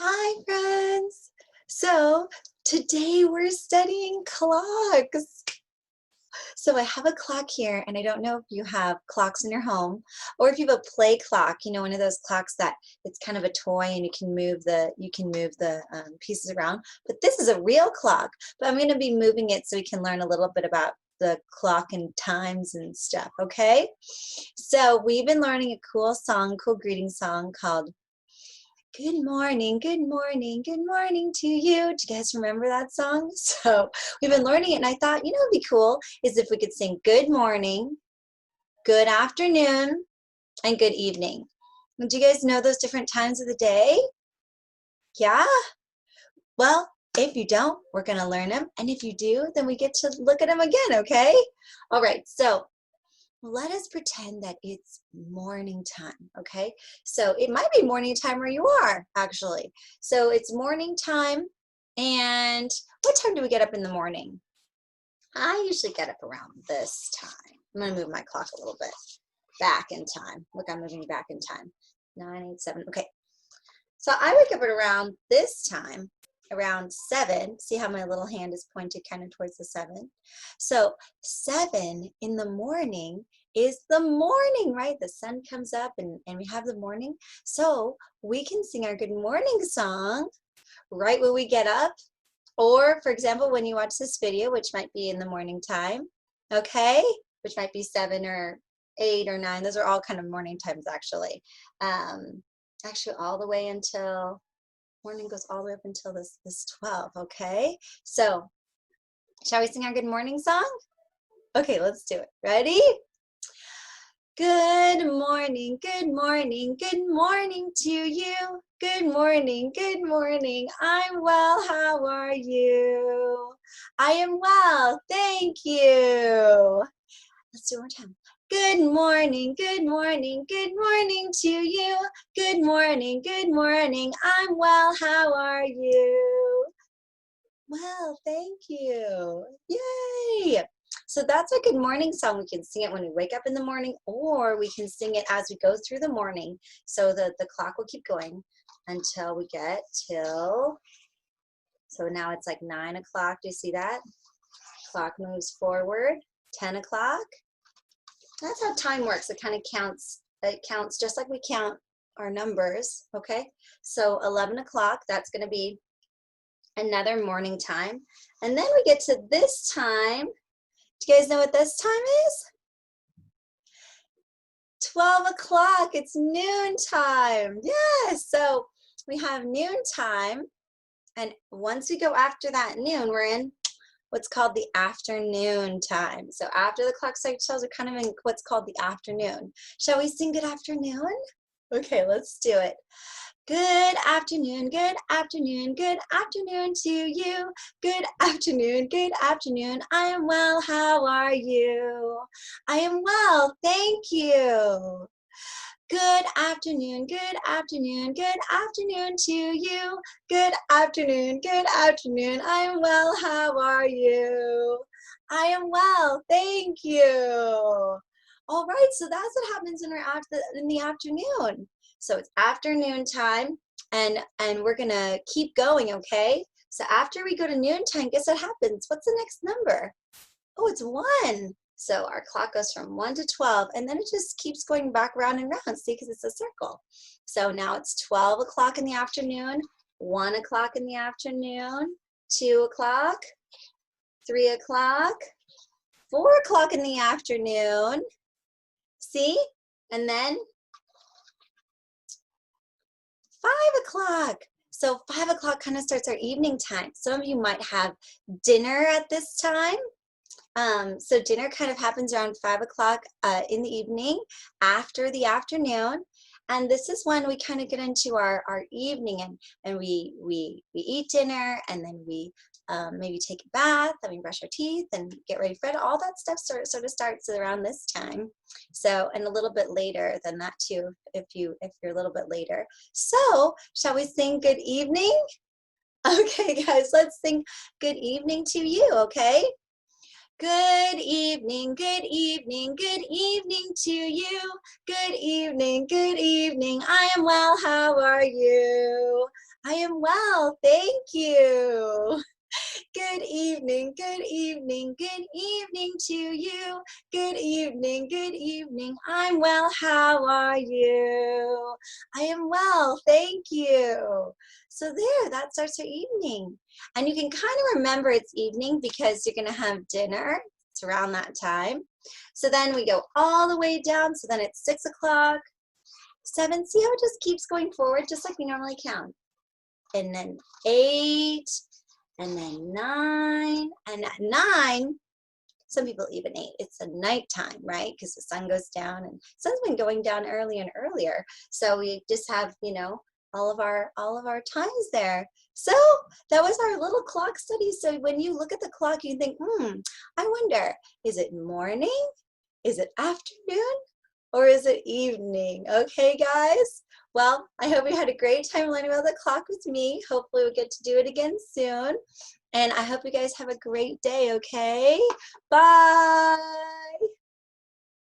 Hi, friends. So today we're studying clocks. So I have a clock here, and I don't know if you have clocks in your home or if you have a play clock, one of those clocks that it's kind of a toy and you can move the pieces around. But this is a real clock, but I'm going to be moving it so we can learn a little bit about the clock and times and stuff, okay? So we've been learning a cool greeting song called Good morning, good morning, good morning to you. Do you guys remember that song? So we've been learning it, and I thought, it'd be cool is if we could sing good morning, good afternoon, and good evening. Do you guys know those different times of the day? Yeah? Well, if you don't, we're going to learn them. And if you do, then we get to look at them again, okay? All right, so let us pretend that it's morning time, okay? So it might be morning time where you are, actually. So it's morning time, and what time do we get up in the morning? I usually get up around this time. I'm gonna move my clock a little bit back in time. Look, I'm moving back in time. 9, 8, 7, okay. So I wake up at around this time, around 7. See how my little hand is pointed kind of towards the 7? So 7 in the morning is the morning, right? The sun comes up and we have the morning. So we can sing our good morning song right when we get up. Or, for example, when you watch this video, which might be in the morning time, okay? Which might be 7 or 8 or 9. Those are all kind of morning times, actually. Actually, all the way until morning goes all the way up until this 12, okay? So, shall we sing our good morning song? Okay, let's do it. Ready? Good morning, good morning, good morning to you. Good morning, I'm well, how are you? I am well, thank you. Let's do it one more time. Good morning, good morning, good morning to you. Good morning, I'm well, how are you? Well, thank you. Yay! So that's our good morning song. We can sing it when we wake up in the morning, or we can sing it as we go through the morning. So the clock will keep going until we get till, so now it's like 9 o'clock. Do you see that? Clock moves forward. 10 o'clock. That's how time works. It kind of counts. It counts just like we count our numbers, okay? So 11 o'clock, that's going to be another morning time. And then we get to this time. Do you guys know what this time is? 12 o'clock. It's noon time. Yes. So we have noon time. And once we go after that noon, we're in what's called the afternoon time. So after the clock cycles, we're kind of in what's called the afternoon. Shall we sing good afternoon? Okay, let's do it. Good afternoon, good afternoon, good afternoon to you. Good afternoon, I am well, how are you? I am well, thank you. Good afternoon, good afternoon, good afternoon to you. Good afternoon, I am well, how are you? I am well, thank you. All right, so that's what happens in the afternoon. So it's afternoon time, and we're gonna keep going, okay? So after we go to noon time, guess what happens? What's the next number? Oh, it's 1. So our clock goes from 1 to 12, and then it just keeps going back round and round, see, because it's a circle. So now it's 12 o'clock in the afternoon, 1 o'clock in the afternoon, 2 o'clock, 3 o'clock, 4 o'clock in the afternoon, see? And then 5 o'clock. So 5 o'clock kind of starts our evening time. Some of you might have dinner at this time. So dinner kind of happens around 5 o'clock in the evening after the afternoon. And this is when we kind of get into our evening, and we eat dinner, and then we maybe take a bath, and we brush our teeth and get ready for it. All that stuff sort of starts around this time. So, and a little bit later than that too, if you're a little bit later. So shall we sing good evening? Okay, guys, let's sing good evening to you, okay? Good evening, good evening, good evening to you. Good evening, I am well, how are you? I I am well, thank you. Good evening, good evening, good evening to you. Good evening, I'm well, how are you? I am well, thank you. So there, that starts our evening. And you can kind of remember it's evening because you're gonna have dinner. It's around that time. So then we go all the way down, so then it's 6 o'clock, 7, see how it just keeps going forward, just like we normally count. And then 8, and then 9, and at 9, some people even 8, it's a nighttime, right? Because the sun goes down, and sun's been going down earlier and earlier. So we just have, you know, all of our times there. So that was our little clock study. So when you look at the clock, you think, I wonder, is it morning? Is it afternoon? Or is it evening? Okay, guys? Well, I hope you had a great time learning about the clock with me. Hopefully we'll get to do it again soon. And I hope you guys have a great day, okay? Bye.